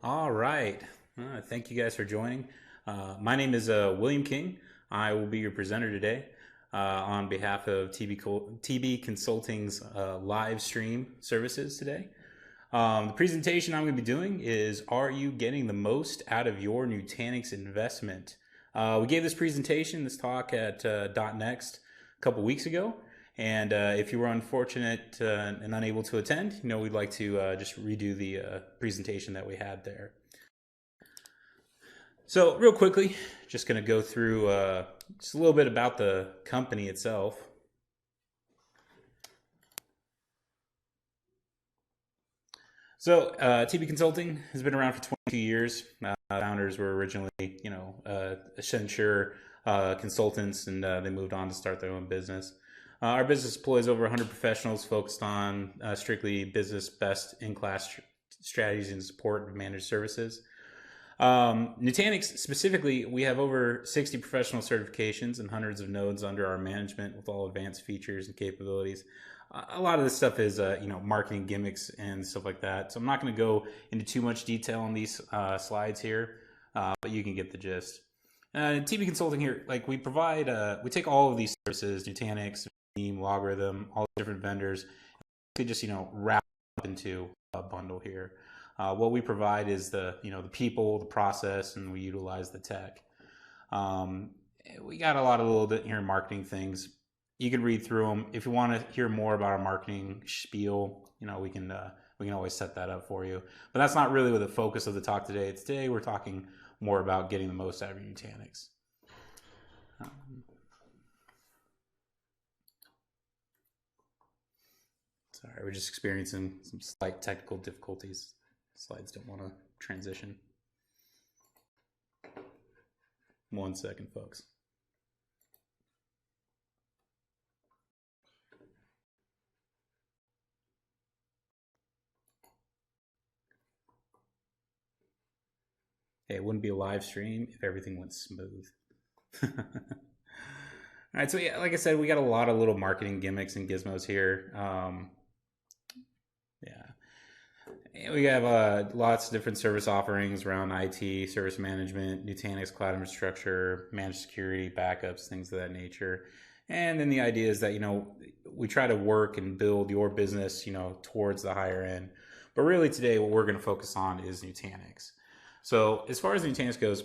All right. Thank you guys for joining. My name is William King. I will be your presenter today on behalf of TB Consulting's live stream services today. The presentation I'm going to be doing is, are you getting the most out of your Nutanix investment? We gave this presentation, this talk at .next a couple weeks ago. And if you were unfortunate and unable to attend, we'd like to just redo the presentation that we had there. So real quickly, just going to go through just a little bit about the company itself. So TB Consulting has been around for 22 years. Founders were originally, Accenture consultants, and they moved on to start their own business. Our business employs over 100 professionals focused on strictly business best-in-class strategies and support of managed services. Nutanix specifically, we have over 60 professional certifications and hundreds of nodes under our management with all advanced features and capabilities. A lot of this stuff is, marketing gimmicks and stuff like that. So I'm not going to go into too much detail on these slides here, but you can get the gist. TB Consulting here, we provide, we take all of these services, Nutanix, Logarithm, all the different vendors, could just wrap up into a bundle here. What we provide is the people, the process, and we utilize the tech. We got a lot of little bit here marketing things. You can read through them. If you want to hear more about our marketing spiel, we can always set that up for you. But that's not really the focus of the talk today. Today we're talking more about getting the most out of your Nutanix. Sorry, we're just experiencing some slight technical difficulties. Slides don't want to transition. 1 second, folks. Hey, it wouldn't be a live stream if everything went smooth. All right, so yeah, like I said, we got a lot of little marketing gimmicks and gizmos here. We have lots of different service offerings around IT, service management, Nutanix cloud infrastructure, managed security, backups, things of that nature. And then the idea is that, we try to work and build your business, towards the higher end. But really today, what we're going to focus on is Nutanix. So as far as Nutanix goes,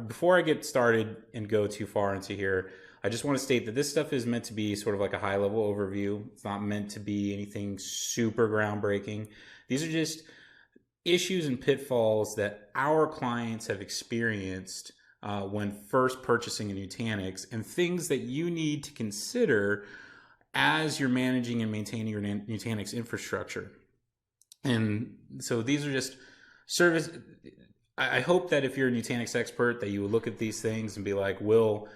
before I get started and go too far into here, I just want to state that this stuff is meant to be sort of like a high-level overview. It's not meant to be anything super groundbreaking. These are just issues and pitfalls that our clients have experienced when first purchasing a Nutanix, and things that you need to consider as you're managing and maintaining your Nutanix infrastructure. And so these are just service. I hope that if you're a Nutanix expert, that you will look at these things and be like, Will,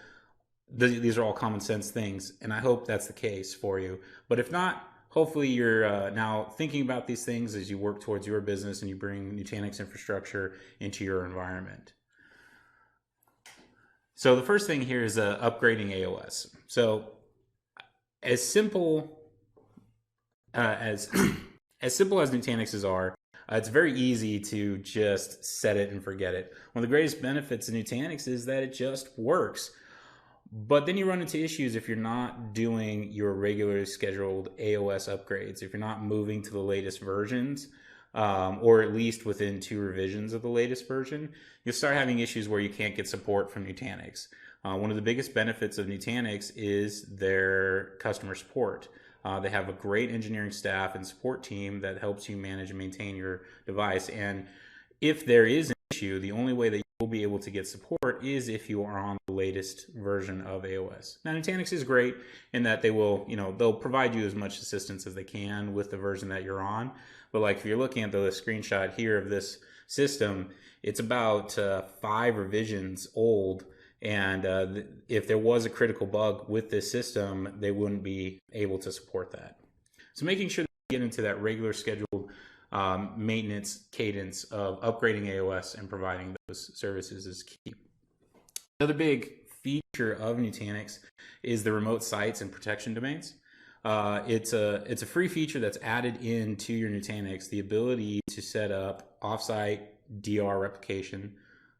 these are all common sense things. And I hope that's the case for you. But if not, hopefully you're now thinking about these things as you work towards your business and you bring Nutanix infrastructure into your environment. So the first thing here is upgrading AOS. So as simple as Nutanixes are, it's very easy to just set it and forget it. One of the greatest benefits of Nutanix is that it just works. But then you run into issues if you're not doing your regularly scheduled AOS upgrades, if you're not moving to the latest versions, or at least within 2 revisions of the latest version, you'll start having issues where you can't get support from Nutanix. One of the biggest benefits of Nutanix is their customer support. They have a great engineering staff and support team that helps you manage and maintain your device. And if there is an issue, the only way that you will be able to get support is if you are on the latest version of AOS. Now, Nutanix is great in that they will, they'll provide you as much assistance as they can with the version that you're on. But if you're looking at the screenshot here of this system, it's about 5 revisions old. And if there was a critical bug with this system, they wouldn't be able to support that. So making sure that you get into that regular scheduled maintenance cadence of upgrading AOS and providing those services is key. Another big feature of Nutanix is the remote sites and protection domains. It's a free feature that's added into your Nutanix, the ability to set up offsite DR replication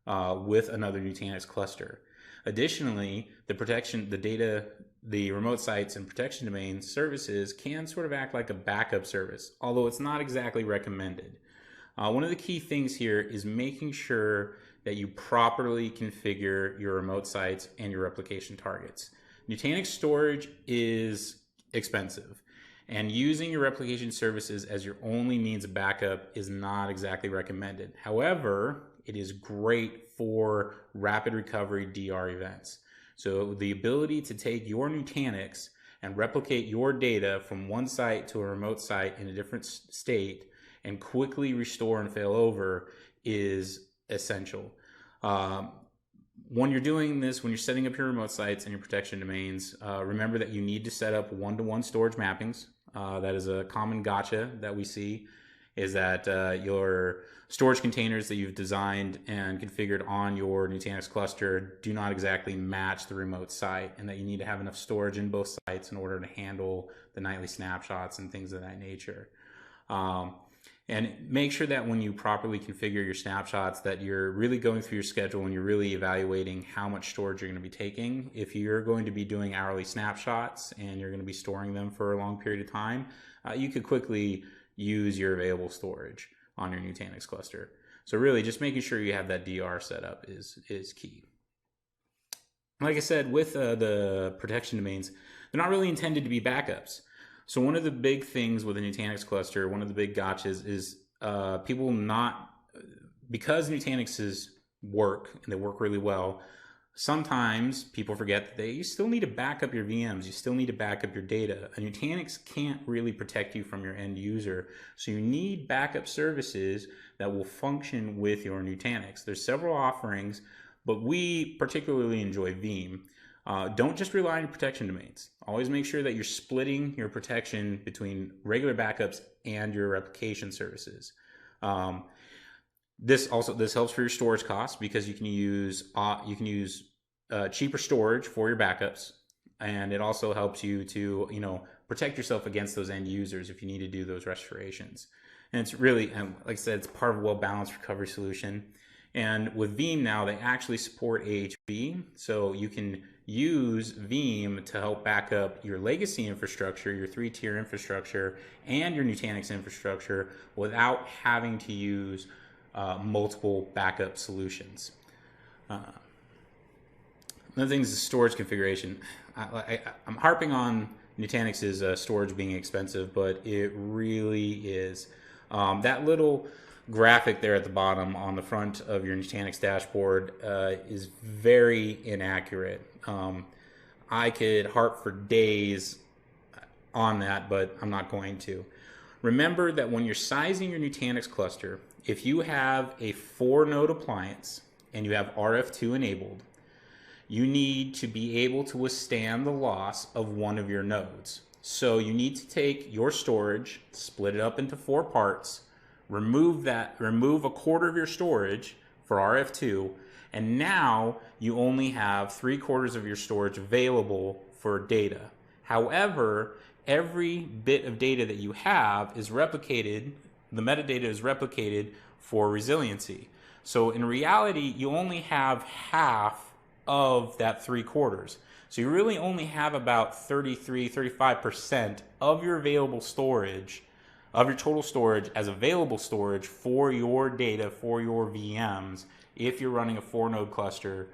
with another Nutanix cluster. Additionally, the remote sites and protection domain services can sort of act like a backup service, although it's not exactly recommended. One of the key things here is making sure that you properly configure your remote sites and your replication targets. Nutanix storage is expensive, and using your replication services as your only means of backup is not exactly recommended. However, it is great for rapid recovery DR events. So the ability to take your Nutanix and replicate your data from one site to a remote site in a different state and quickly restore and fail over is essential. When you're doing this, when you're setting up your remote sites and your protection domains, remember that you need to set up one-to-one storage mappings. That is a common gotcha that we see, is that your storage containers that you've designed and configured on your Nutanix cluster do not exactly match the remote site, and that you need to have enough storage in both sites in order to handle the nightly snapshots and things of that nature. And make sure that when you properly configure your snapshots that you're really going through your schedule and you're really evaluating how much storage you're going to be taking. If you're going to be doing hourly snapshots and you're going to be storing them for a long period of time, you could quickly use your available storage on your Nutanix cluster. So really just making sure you have that DR set up is key. Like I said, with the protection domains, they're not really intended to be backups. So one of the big things with a Nutanix cluster, one of the big gotchas is people because Nutanixes work and they work really well, sometimes people forget that you still need to back up your VMs, you still need to back up your data. A Nutanix can't really protect you from your end user, so you need backup services that will function with your Nutanix. There's several offerings, but we particularly enjoy Veeam. Don't just rely on your protection domains. Always make sure that you're splitting your protection between regular backups and your replication services. This helps for your storage costs because you can use cheaper storage for your backups, and it also helps you to protect yourself against those end users if you need to do those restorations. And it's really, like I said, it's part of a well-balanced recovery solution. And with Veeam now, they actually support AHV, so you can use Veeam to help back up your legacy infrastructure, your 3-tier infrastructure, and your Nutanix infrastructure without having to use multiple backup solutions. Another thing is the storage configuration. I'm harping on Nutanix's storage being expensive, but it really is. That little graphic there at the bottom on the front of your Nutanix dashboard is very inaccurate. I could harp for days on that, but I'm not going to. Remember that when you're sizing your Nutanix cluster, if you have a 4-node appliance and you have RF2 enabled, you need to be able to withstand the loss of one of your nodes. So you need to take your storage, split it up into 4 parts, remove a quarter of your storage for RF2, and now you only have 3/4 of your storage available for data. However, every bit of data that you have is replicated, the metadata is replicated for resiliency. So in reality, you only have half of that 3/4. So you really only have about 35% of your available storage, of your total storage as available storage for your data, for your VMs, if you're running a 4-node cluster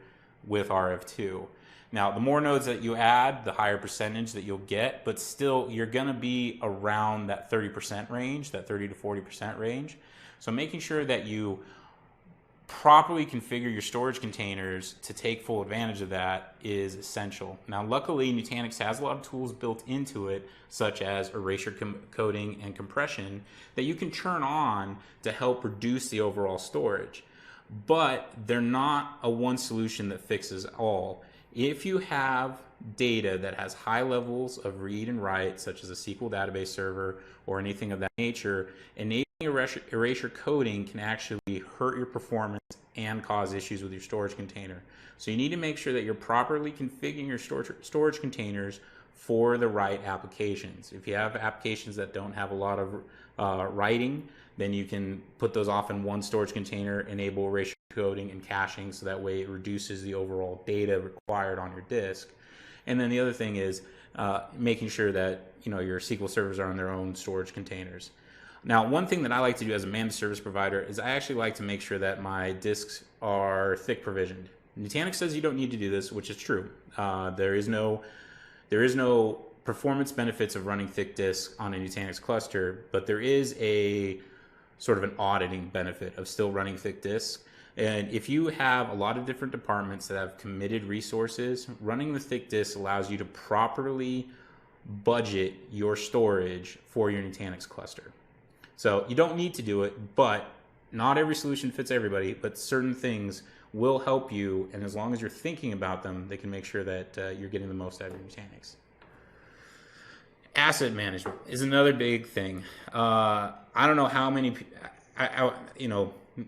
with RF2. Now, the more nodes that you add, the higher percentage that you'll get, but still you're going to be around that 30% range, that 30 to 40% range. So making sure that you properly configure your storage containers to take full advantage of that is essential. Now, luckily, Nutanix has a lot of tools built into it, such as erasure coding and compression, that you can turn on to help reduce the overall storage. But they're not a one solution that fixes all. If you have data that has high levels of read and write, such as a SQL database server or anything of that nature, enabling erasure coding can actually hurt your performance and cause issues with your storage container. So you need to make sure that you're properly configuring your storage containers for the right applications. If you have applications that don't have a lot of writing, then you can put those off in one storage container, enable ratio coding and caching, so that way it reduces the overall data required on your disk. And then the other thing is making sure that your SQL servers are on their own storage containers. Now, one thing that I like to do as a managed service provider is I actually like to make sure that my disks are thick provisioned. Nutanix says you don't need to do this, which is true. There is no performance benefits of running thick disks on a Nutanix cluster, but there is a sort of an auditing benefit of still running thick disks. And if you have a lot of different departments that have committed resources, running the thick disk allows you to properly budget your storage for your Nutanix cluster. So you don't need to do it, but not every solution fits everybody, but certain things will help you, and as long as you're thinking about them, they can make sure that you're getting the most out of your Nutanix. Asset management is another big thing. I don't know how many,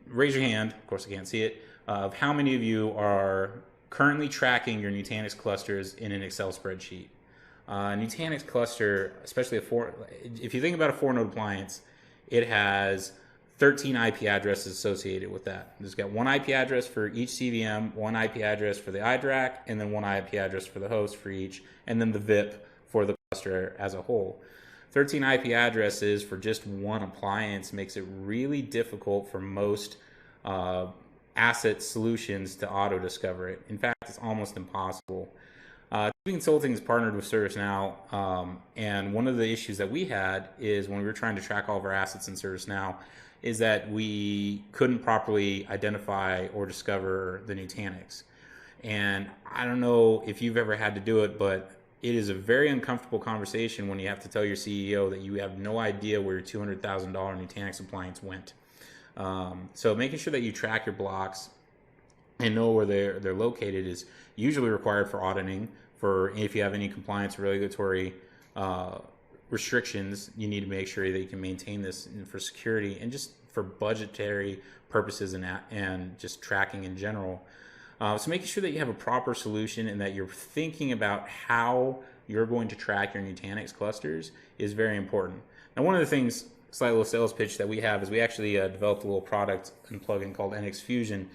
raise your hand, of course I can't see it, of how many of you are currently tracking your Nutanix clusters in an Excel spreadsheet. Nutanix cluster, especially if you think about a 4-node appliance, it has 13 IP addresses associated with that. It's got one IP address for each CVM, one IP address for the iDRAC, and then one IP address for the host for each, and then the VIP for the cluster as a whole. 13 IP addresses for just one appliance makes it really difficult for most asset solutions to auto-discover it. In fact, it's almost impossible. Consulting is partnered with ServiceNow, and one of the issues that we had is when we were trying to track all of our assets in ServiceNow is that we couldn't properly identify or discover the Nutanix. And I don't know if you've ever had to do it, but it is a very uncomfortable conversation when you have to tell your CEO that you have no idea where your $200,000 Nutanix appliance went. So making sure that you track your blocks and know where they're located is usually required for auditing. For if you have any compliance or regulatory restrictions, you need to make sure that you can maintain this for security and just for budgetary purposes and just tracking in general. So making sure that you have a proper solution and that you're thinking about how you're going to track your Nutanix clusters is very important. Now, one of the things, slight little sales pitch that we have is we actually developed a little product and plugin called NX Fusion.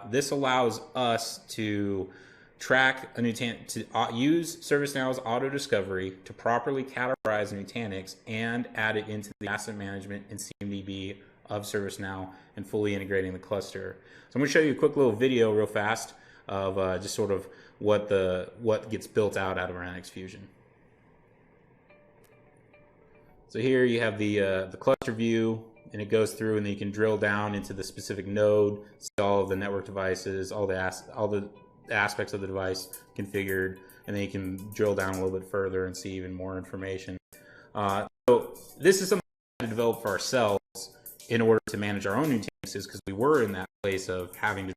This allows us to track a Nutanix, to use ServiceNow's auto discovery to properly categorize Nutanix and add it into the asset management and CMDB of ServiceNow and fully integrating the cluster. So I'm going to show you a quick little video real fast of just sort of what gets built out of our NX Fusion. So here you have the cluster view, and it goes through, and then you can drill down into the specific node, see all of the network devices, all the aspects of the device configured, and then you can drill down a little bit further and see even more information. So this is something we had to develop for ourselves in order to manage our own Nutanixes, because we were in that place of having to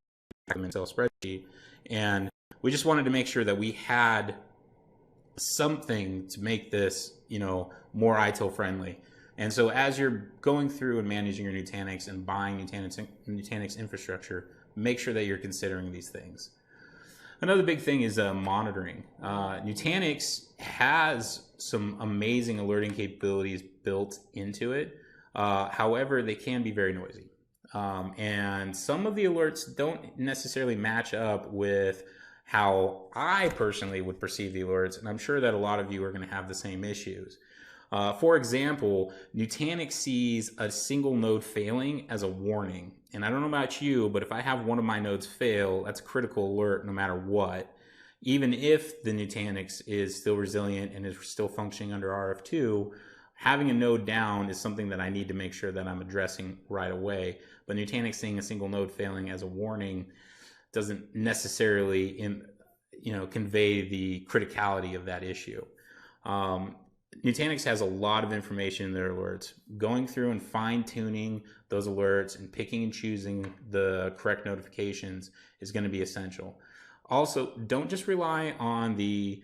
track them in Excel spreadsheet, and we just wanted to make sure that we had something to make this, more ITIL friendly. And so as you're going through and managing your Nutanix and buying Nutanix infrastructure, make sure that you're considering these things. Another big thing is monitoring. Nutanix has some amazing alerting capabilities built into it. However, they can be very noisy. And some of the alerts don't necessarily match up with how I personally would perceive the alerts, and I'm sure that a lot of you are going to have the same issues. For example, Nutanix sees a single node failing as a warning. And I don't know about you, but if I have one of my nodes fail, that's a critical alert no matter what. Even if the Nutanix is still resilient and is still functioning under RF2, having a node down is something that I need to make sure that I'm addressing right away. But Nutanix seeing a single node failing as a warning doesn't necessarily convey the criticality of that issue. Nutanix has a lot of information in their alerts. Going through and fine-tuning those alerts and picking and choosing the correct notifications is going to be essential. Also, don't just rely on the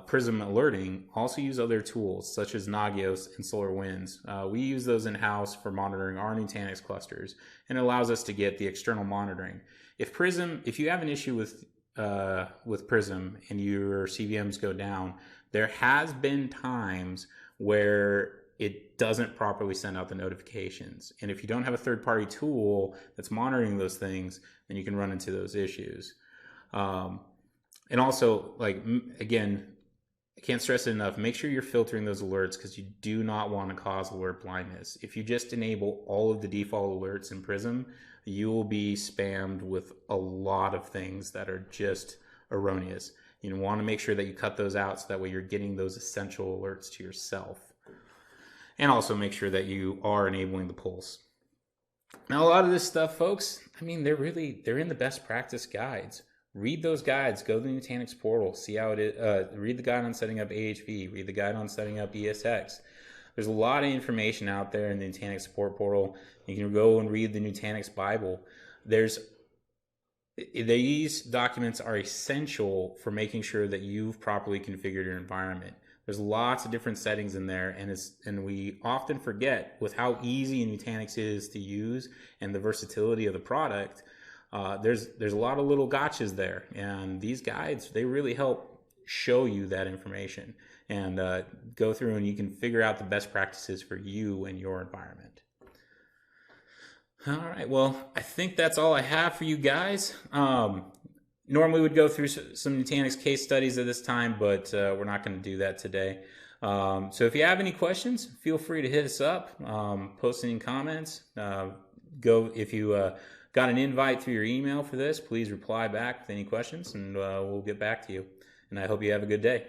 Prism alerting. Also use other tools such as Nagios and SolarWinds. We use those in-house for monitoring our Nutanix clusters, and it allows us to get the external monitoring. If you have an issue with with Prism and your CVMs go down, there has been times where it doesn't properly send out the notifications. And if you don't have a third-party tool that's monitoring those things, then you can run into those issues. And also, like, again, I can't stress it enough, make sure you're filtering those alerts, because you do not want to cause alert blindness. If you just enable all of the default alerts in Prism, you will be spammed with a lot of things that are just erroneous. You want to make sure that you cut those out so that way you're getting those essential alerts to yourself. And also make sure that you are enabling the pulse. Now, a lot of this stuff, folks, I mean, they're in the best practice guides. Read those guides. Go to the Nutanix portal. See how it is. Read the guide on setting up AHV. Read the guide on setting up ESX. There's a lot of information out there in the Nutanix support portal. You can go and read the Nutanix Bible. These documents are essential for making sure that you've properly configured your environment. There's lots of different settings in there, and we often forget, with how easy Nutanix is to use and the versatility of the product, there's a lot of little gotchas there, and these guides, they really help show you that information and go through, and you can figure out the best practices for you and your environment. All right, well, I think that's all I have for you guys. Normally we'd go through some Nutanix case studies at this time, but we're not going to do that today. So if you have any questions, feel free to hit us up, post any comments. If you got an invite through your email for this, please reply back with any questions, and we'll get back to you. And I hope you have a good day.